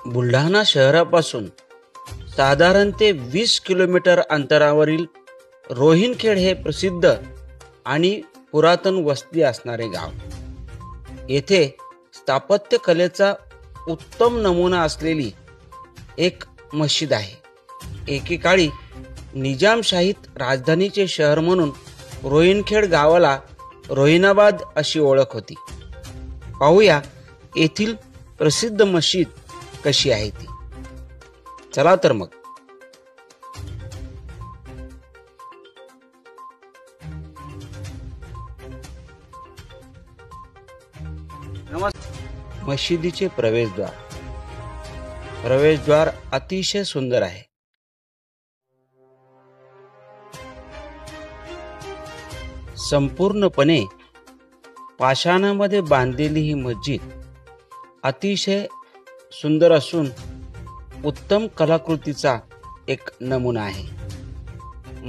बुलढाणा शहरापासून साधारण ते 20 किलोमीटर अंतरावरील रोहिणखेड हे प्रसिद्ध आणि पुरातन वस्ती असणारे गाव. येथे स्थापत्य कलेचा उत्तम नमुना असलेली एक मशीद आहे. एकेकाळी निजामशाहीत राजधानीचे शहर म्हणून रोहिणखेड गावाला रोहिणाबाद अशी ओळख होती. पाहूया येथील प्रसिद्ध मशीद कशी आहे ती. चला तर मग. मशिदीचे प्रवेशद्वार अतिशय सुंदर आहे. संपूर्णपणे पाषाणामध्ये बांधलेली ही मस्जिद अतिशय सुंदर असून उत्तम कलाकृतीचा एक नमुना आहे.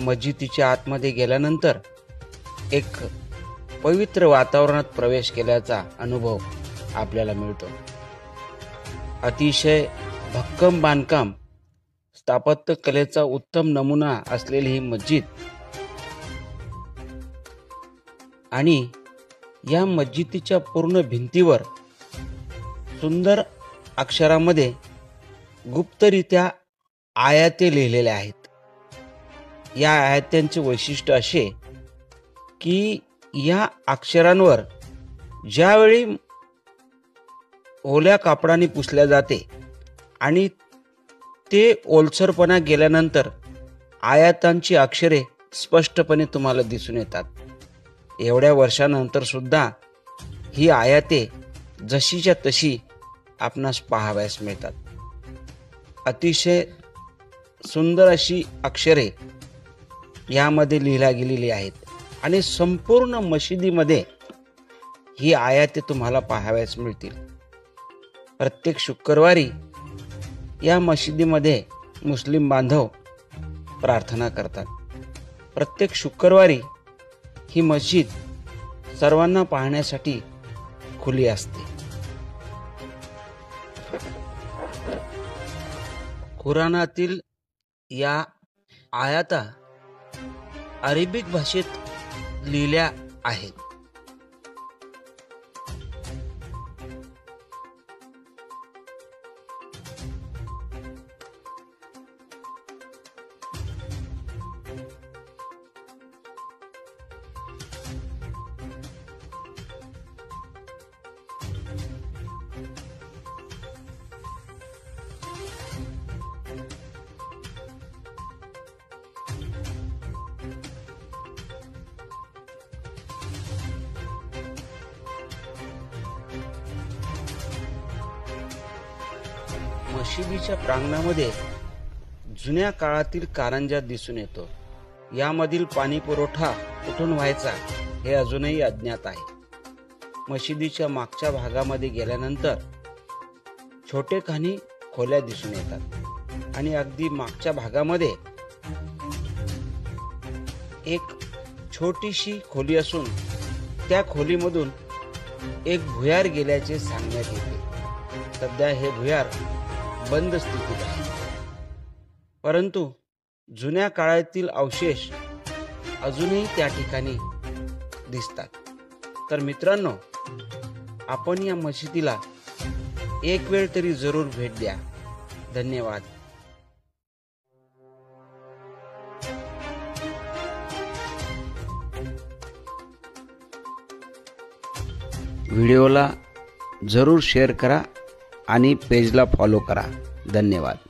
मस्जिदीच्या आतमध्ये गेल्यानंतर एक पवित्र वातावरणात प्रवेश केल्याचा अनुभव आपल्याला मिळतो. अतिशय भक्कम बांधकाम, स्थापत्य कलेचा उत्तम नमुना असलेली ही मस्जिद आणि या मस्जिदीच्या पूर्ण भिंतीवर सुंदर अक्षरामध्ये गुप्तरित्या आयाते लिहिलेल्या आहेत. या आयात्यांचे वैशिष्ट्य असे की या अक्षरांवर ज्यावेळी ओल्या कापडाने पुसल्या जाते आणि ते ओलसरपणा गेल्यानंतर आयातांची अक्षरे स्पष्टपणे तुम्हाला दिसून येतात. एवढ्या वर्षानंतर सुद्धा ही आयाते जशीच्या तशी आपणास पाहावयास मिळतात. अतिशय सुंदर अशी अक्षरे यामध्ये लिहिल्या गेलेली आहेत आणि संपूर्ण मशिदीमध्ये ही आयाते तुम्हाला पाहावयास मिळतील. प्रत्येक शुक्रवारी या मशिदीमध्ये मुस्लिम बांधव प्रार्थना करतात. प्रत्येक शुक्रवारी ही मस्जिद सर्वांना पाहण्यासाठी खुली असते. कुराणातील या आयाता अरेबिक भाषेत लिहिल्या आहेत. मशिदीच्या प्रांगणामध्ये जुन्या काळातील कारंजा दिसून येतो. यामधील पाणी पुरवठा कुठून व्हायचा हे अजूनही अज्ञात आहे. मशिदीच्या मागच्या भागामध्ये गेल्यानंतर छोटेखानी खोल्या दिसून येतात आणि अगदी मागच्या भागामध्ये एक छोटीशी खोली असून त्या खोलीमधून एक भुयार गेल्याचे सांगण्यात येते. सध्या हे भुयार बंद स्थितीत आहे, परंतु जुन्या काळातील अवशेष अजूनही त्या ठिकाणी दिसतात. तर मित्रांनो, आपण या मशिदीला एक वेळ तरी जरूर भेट द्या. धन्यवाद. व्हिडिओला जरूर शेअर करा आणि पेजला फॉलो करा. धन्यवाद.